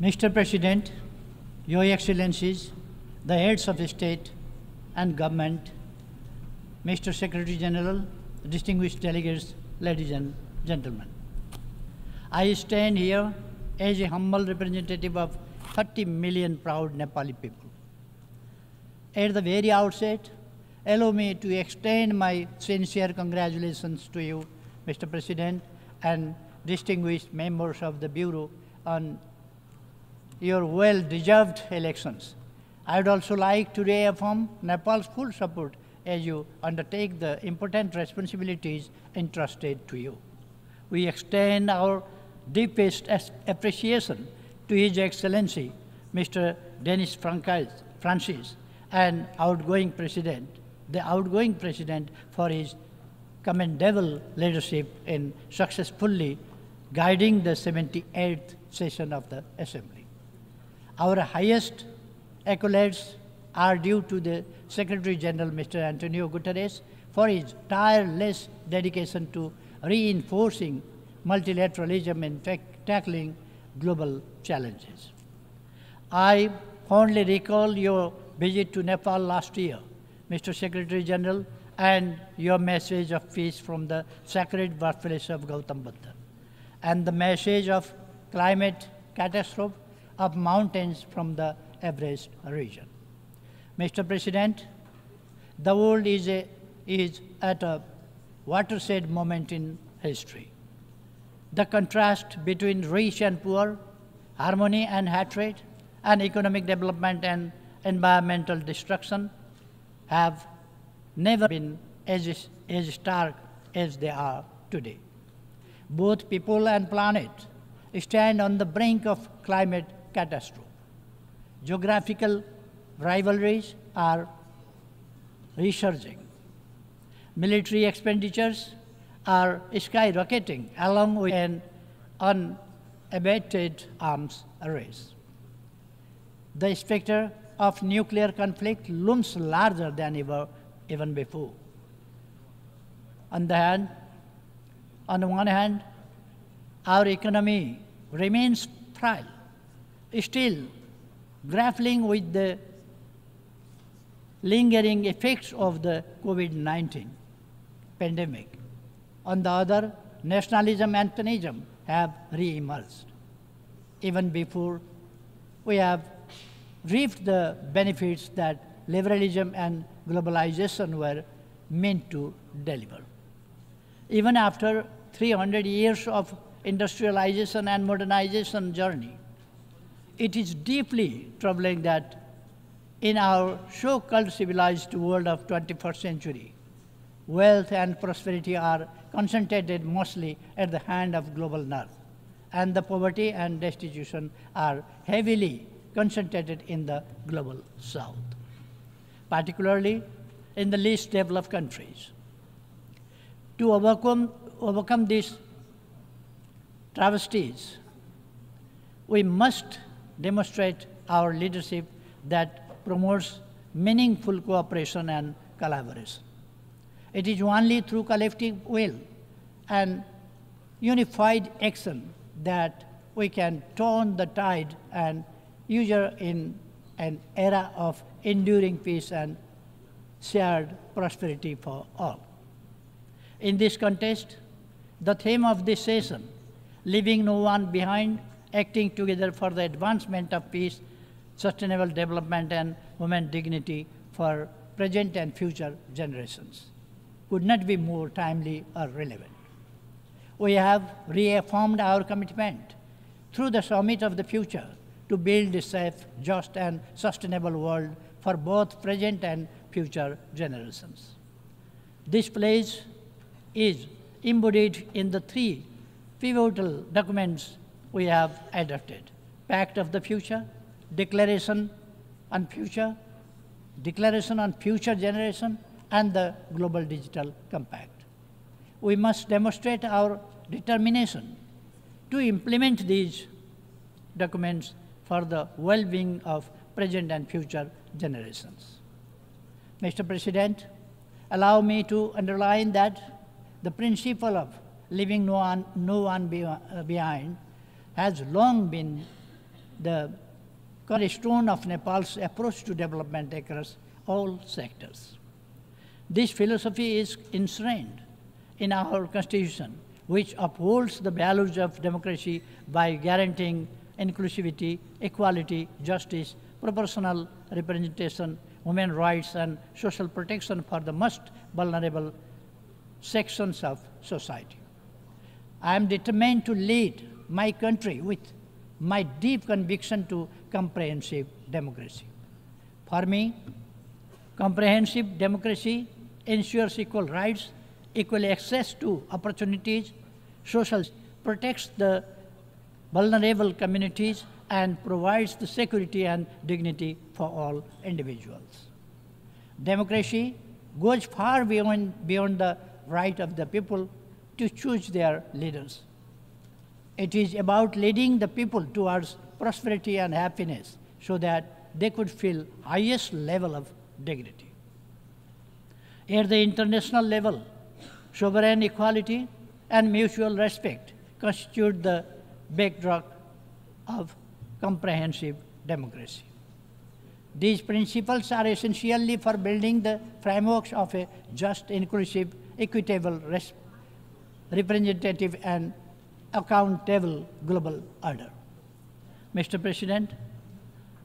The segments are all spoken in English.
Mr. President, Your Excellencies, the heads of state and government, Mr. Secretary General, distinguished delegates, ladies and gentlemen. I stand here as a humble representative of 30 million proud Nepali people. At the very outset, allow me to extend my sincere congratulations to you, Mr. President, and distinguished members of the Bureau on your well-deserved elections. I would also like to reaffirm Nepal's full support as you undertake the important responsibilities entrusted to you. We extend our deepest appreciation to His Excellency, Mr. Denis Francis, and the outgoing president, for his commendable leadership in successfully guiding the 78th session of the Assembly. Our highest accolades are due to the Secretary General, Mr. Antonio Guterres, for his tireless dedication to reinforcing multilateralism and tackling global challenges. I fondly recall your visit to Nepal last year, Mr. Secretary General, and your message of peace from the sacred birthplace of Gautam Buddha, and the message of climate catastrophe of mountains from the Everest region. Mr. President, the world is at a watershed moment in history. The contrast between rich and poor, harmony and hatred, and economic development and environmental destruction have never been as stark as they are today. Both people and planet stand on the brink of climate catastrophe. Geographical rivalries are resurging. Military expenditures are skyrocketing along with an unabated arms race. The specter of nuclear conflict looms larger than ever, even before. On the one hand, our economy remains frail, still grappling with the lingering effects of the COVID-19 pandemic. On the other, nationalism and patriotism have re-emerged. Even before we have reaped the benefits that liberalism and globalization were meant to deliver. Even after 300 years of industrialization and modernization journey, it is deeply troubling that in our so-called civilized world of 21st century, wealth and prosperity are concentrated mostly at the hand of global north, and the poverty and destitution are heavily concentrated in the global south, particularly in the least developed countries. To overcome these travesties, we must demonstrate our leadership that promotes meaningful cooperation and collaboration. It is only through collective will and unified action that we can turn the tide and usher in an era of enduring peace and shared prosperity for all. In this context, the theme of this session, leaving no one behind, acting together for the advancement of peace, sustainable development, and human dignity for present and future generations, could not be more timely or relevant. We have reaffirmed our commitment through the Summit of the Future to build a safe, just, and sustainable world for both present and future generations. This pledge is embodied in the three pivotal documents we have adopted: Pact of the Future, Declaration on Future Generation, and the Global Digital Compact. We must demonstrate our determination to implement these documents for the well-being of present and future generations. Mr. President, allow me to underline that the principle of leaving no one behind has long been the cornerstone of Nepal's approach to development across all sectors. This philosophy is enshrined in our Constitution, which upholds the values of democracy by guaranteeing inclusivity, equality, justice, proportional representation, human rights, and social protection for the most vulnerable sections of society. I am determined to lead my country with my deep conviction to comprehensive democracy. For me, comprehensive democracy ensures equal rights, equal access to opportunities, social protects the vulnerable communities, and provides the security and dignity for all individuals. Democracy goes far beyond the right of the people to choose their leaders. It is about leading the people towards prosperity and happiness so that they could feel highest level of dignity. At the international level, sovereign equality and mutual respect constitute the backdrop of comprehensive democracy. These principles are essentially for building the frameworks of a just, inclusive, equitable, representative, and accountable global order. Mr. President,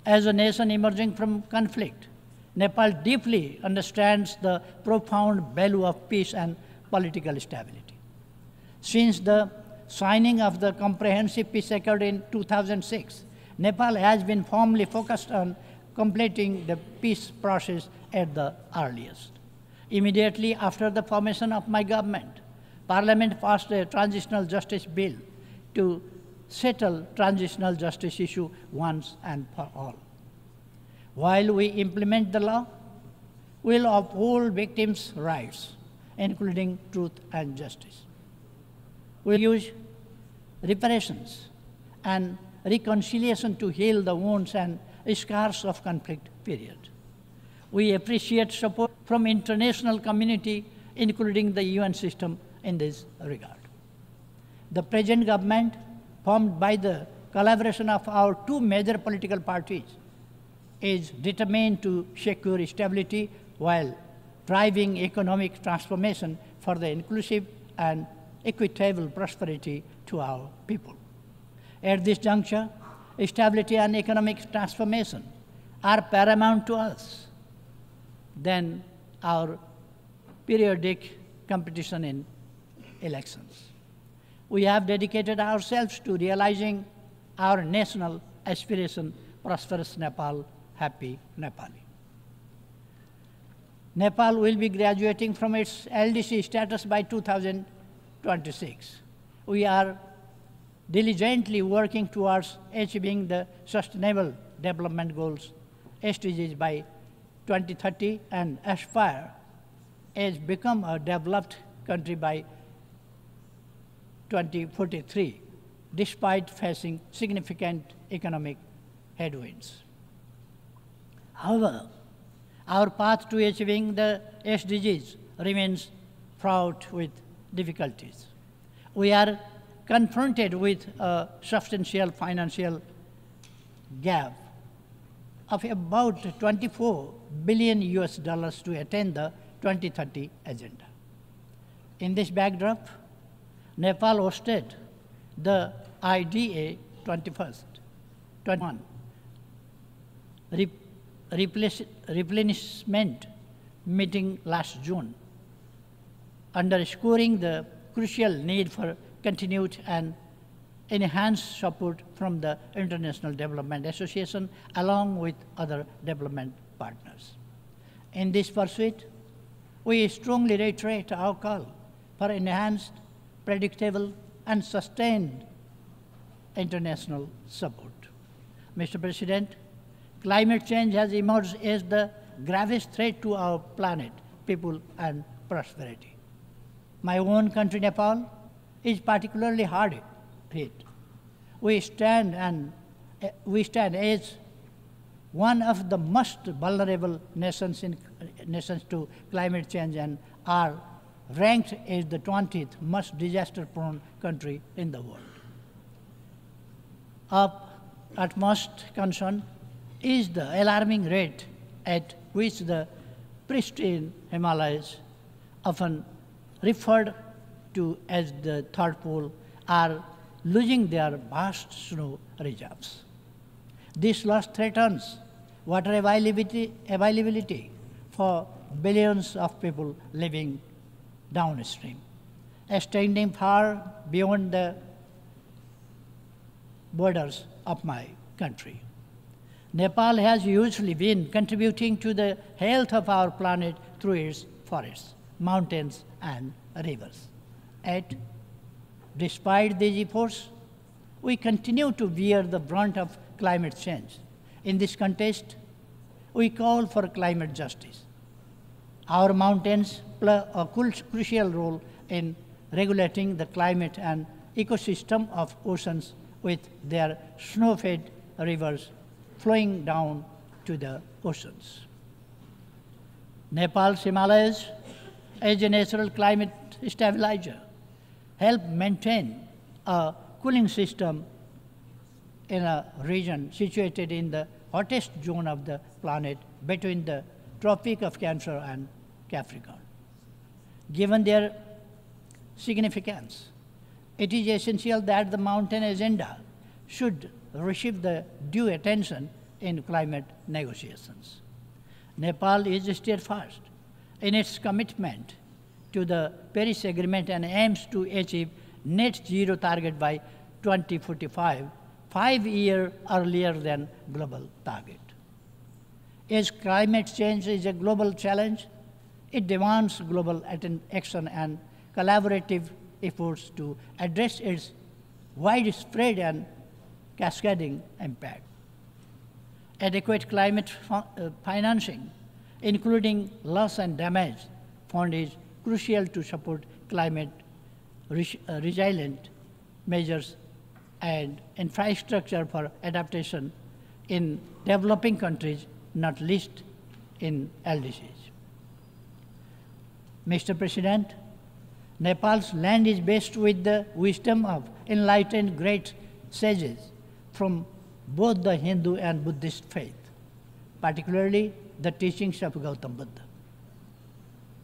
as a nation emerging from conflict, Nepal deeply understands the profound value of peace and political stability. Since the signing of the Comprehensive Peace Accord in 2006, Nepal has been firmly focused on completing the peace process at the earliest. Immediately after the formation of my government, Parliament passed a transitional justice bill to settle transitional justice issue once and for all. While we implement the law, we will uphold victims' rights, including truth and justice. We will use reparations and reconciliation to heal the wounds and scars of conflict period. We appreciate support from international community, including the UN system, in this regard. The present government, formed by the collaboration of our two major political parties, is determined to secure stability while driving economic transformation for the inclusive and equitable prosperity to our people. At this juncture, stability and economic transformation are paramount to us than our periodic competition in elections. We have dedicated ourselves to realizing our national aspiration, prosperous Nepal, happy Nepali. Nepal will be graduating from its LDC status by 2026. We are diligently working towards achieving the Sustainable Development Goals, SDGs, by 2030 and aspire as become a developed country by 2043, despite facing significant economic headwinds. However, our path to achieving the SDGs remains fraught with difficulties. We are confronted with a substantial financial gap of about 24 billion US dollars to attain the 2030 agenda. In this backdrop, Nepal hosted the IDA 21 replenishment meeting last June, underscoring the crucial need for continued and enhanced support from the International Development Association along with other development partners. In this pursuit, we strongly reiterate our call for enhanced, predictable, and sustained international support. Mr. President, climate change has emerged as the gravest threat to our planet, people, and prosperity. My own country, Nepal, is particularly hard hit. We stand as one of the most vulnerable nations to climate change and are ranked as the 20th most disaster-prone country in the world. Of utmost concern is the alarming rate at which the pristine Himalayas, often referred to as the third pole, are losing their vast snow reserves. This loss threatens water availability for billions of people living downstream, extending far beyond the borders of my country. Nepal has usually been contributing to the health of our planet through its forests, mountains, and rivers. Yet, despite these efforts, we continue to bear the brunt of climate change. In this context, we call for climate justice. Our mountains play a crucial role in regulating the climate and ecosystem of oceans with their snow-fed rivers flowing down to the oceans. Nepal's Himalayas, as a natural climate stabilizer, help maintain a cooling system in a region situated in the hottest zone of the planet between the Tropic of Cancer and Capricorn. Given their significance, it is essential that the mountain agenda should receive the due attention in climate negotiations. Nepal is steadfast in its commitment to the Paris Agreement and aims to achieve net zero target by 2045, 5 years earlier than global target. As climate change is a global challenge, it demands global action and collaborative efforts to address its widespread and cascading impact. Adequate climate financing, including loss and damage fund, is crucial to support climate resilient measures and infrastructure for adaptation in developing countries, not least in LDCs. Mr. President, Nepal's land is blessed with the wisdom of enlightened great sages from both the Hindu and Buddhist faith, particularly the teachings of Gautam Buddha.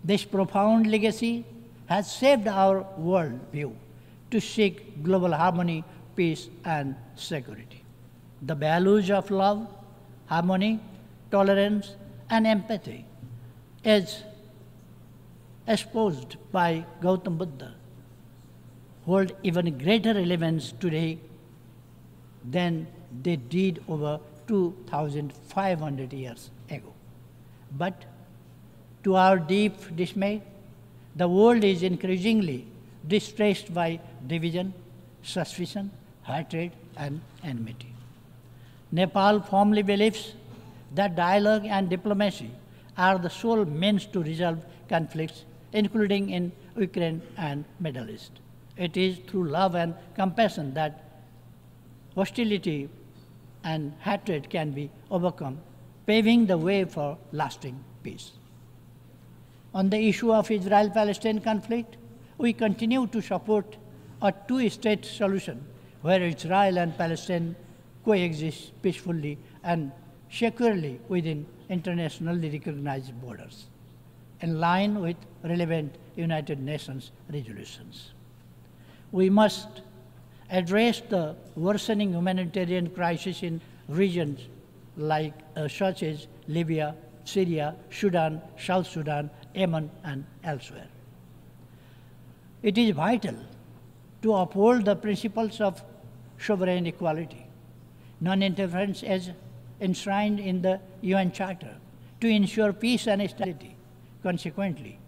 This profound legacy has shaped our worldview to seek global harmony, peace, and security. The values of love, harmony, tolerance, and empathy, as espoused by Gautam Buddha, hold even greater relevance today than they did over 2,500 years ago. But to our deep dismay, the world is increasingly distressed by division, suspicion, hatred, and enmity. Nepal firmly believes that dialogue and diplomacy are the sole means to resolve conflicts, including in Ukraine and Middle East. It is through love and compassion that hostility and hatred can be overcome, paving the way for lasting peace. On the issue of Israel-Palestine conflict, we continue to support a two-state solution where Israel and Palestine coexist peacefully and securely within internationally recognized borders, in line with relevant United Nations resolutions. We must address the worsening humanitarian crisis in regions such as Libya, Syria, Sudan, South Sudan, Yemen, and elsewhere. It is vital to uphold the principles of sovereign equality, non-interference as enshrined in the UN Charter, to ensure peace and stability. Consequently,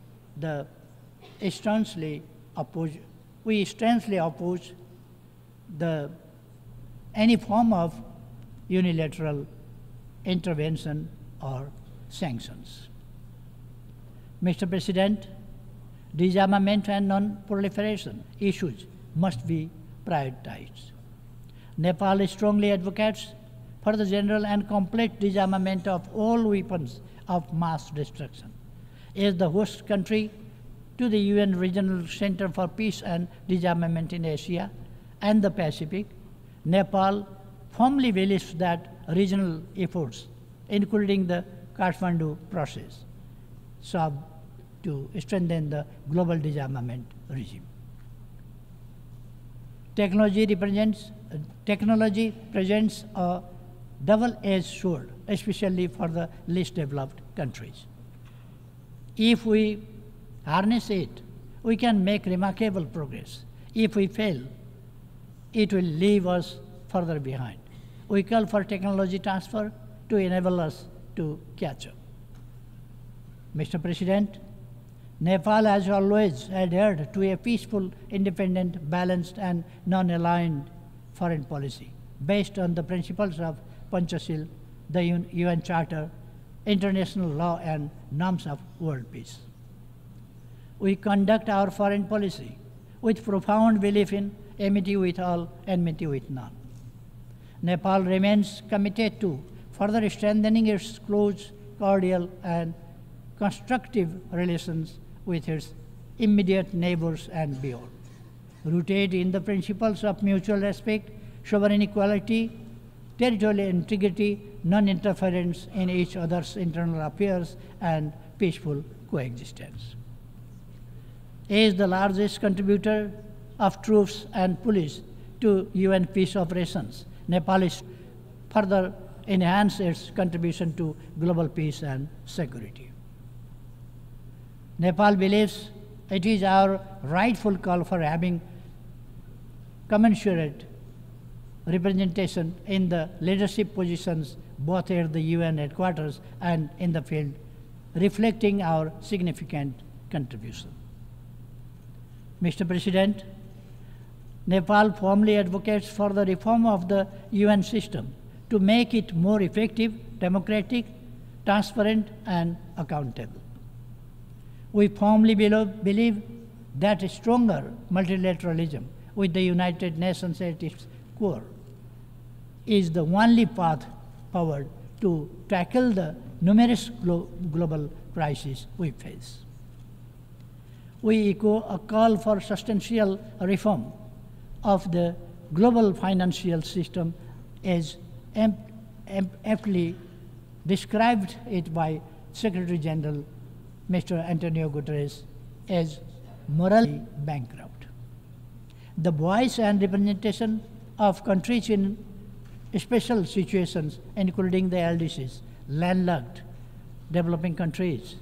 we sternly oppose any form of unilateral intervention or sanctions. Mr. President, disarmament and non-proliferation issues must be prioritized. Nepal strongly advocates for the general and complete disarmament of all weapons of mass destruction. As the host country to the UN Regional Center for Peace and Disarmament in Asia and the Pacific, Nepal firmly believes that regional efforts, including the Kathmandu process, serve to strengthen the global disarmament regime. Technology presents a double-edged sword, especially for the least developed countries. If we harness it, we can make remarkable progress. If we fail, it will leave us further behind. We call for technology transfer to enable us to catch up. Mr. President, Nepal has always adhered to a peaceful, independent, balanced, and non-aligned foreign policy based on the principles of Panchashil, the UN Charter, international law, and norms of world peace. We conduct our foreign policy with profound belief in amity with all, enmity with none. Nepal remains committed to further strengthening its close, cordial, and constructive relations with its immediate neighbors and beyond, rooted in the principles of mutual respect, sovereign equality, territorial integrity, non-interference in each other's internal affairs, and peaceful coexistence. As the largest contributor of troops and police to UN peace operations, Nepal is further enhance its contribution to global peace and security. Nepal believes it is our rightful call for having commensurate representation in the leadership positions both at the UN headquarters and in the field, reflecting our significant contribution. Mr. President, Nepal firmly advocates for the reform of the UN system to make it more effective, democratic, transparent, and accountable. We firmly believe that stronger multilateralism with the United Nations at its core is the only path forward to tackle the numerous global crises we face. We echo a call for substantial reform of the global financial system as aptly described it by Secretary General Mr. Antonio Guterres as morally bankrupt. The voice and representation of countries in special situations, including the LDCs, landlocked developing countries,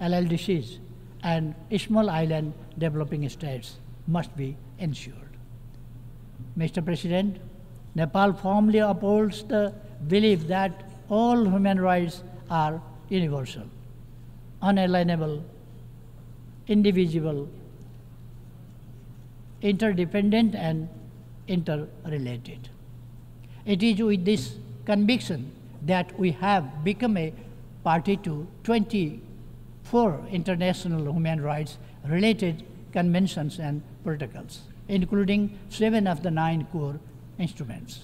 LLDCs, and small island developing states, must be ensured. Mr. President, Nepal firmly upholds the belief that all human rights are universal, unalienable, indivisible, interdependent, and interrelated. It is with this conviction that we have become a party to 24 international human rights related conventions and protocols, including 7 of the 9 core instruments.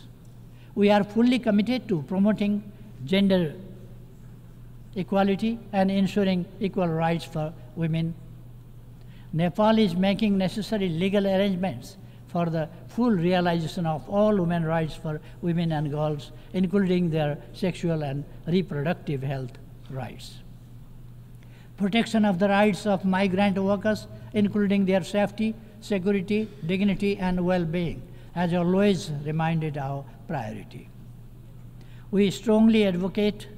We are fully committed to promoting gender equality and ensuring equal rights for women. Nepal is making necessary legal arrangements for the full realization of all human rights for women and girls, including their sexual and reproductive health rights. Protection of the rights of migrant workers, including their safety, security, dignity, and well-being, has always remained our priority. We strongly advocate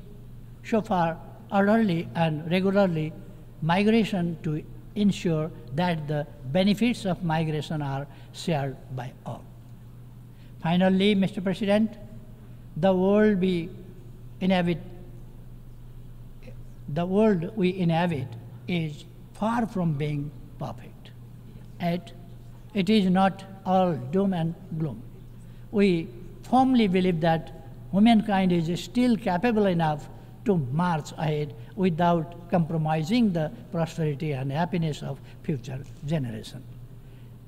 so far orderly and regularly migration to ensure that the benefits of migration are shared by all. Finally, Mr. President, the world we inhabit is far from being perfect. Yet, it is not all doom and gloom. We firmly believe that humankind is still capable enough to march ahead without compromising the prosperity and happiness of future generations.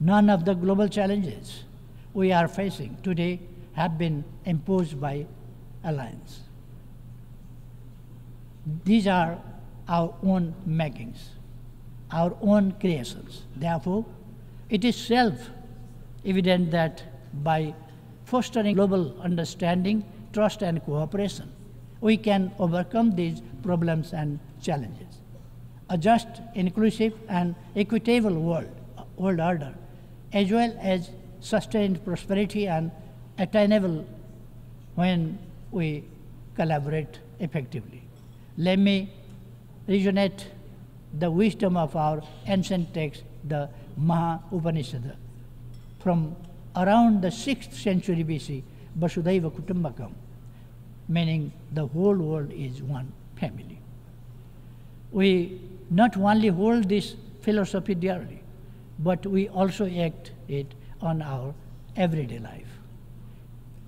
None of the global challenges we are facing today have been imposed by alliance. These are our own makings, our own creations. Therefore, it is self-evident that by fostering global understanding, trust, and cooperation, we can overcome these problems and challenges. A just, inclusive, and equitable world order, as well as sustained prosperity and attainable when we collaborate effectively. Let me resonate the wisdom of our ancient text, the Maha Upanishad, from around the 6th century BC, Vasudhaiva Kutumbakam, meaning the whole world is one family. We not only hold this philosophy dearly, but we also act it on our everyday life.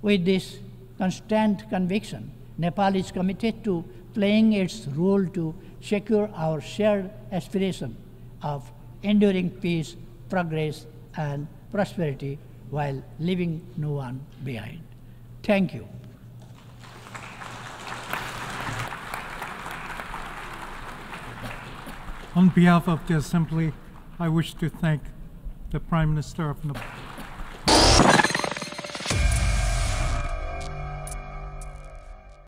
With this constant conviction, Nepal is committed to playing its role to secure our shared aspiration of enduring peace, progress, and prosperity while leaving no one behind. Thank you. On behalf of the Assembly, I wish to thank the Prime Minister of Nepal.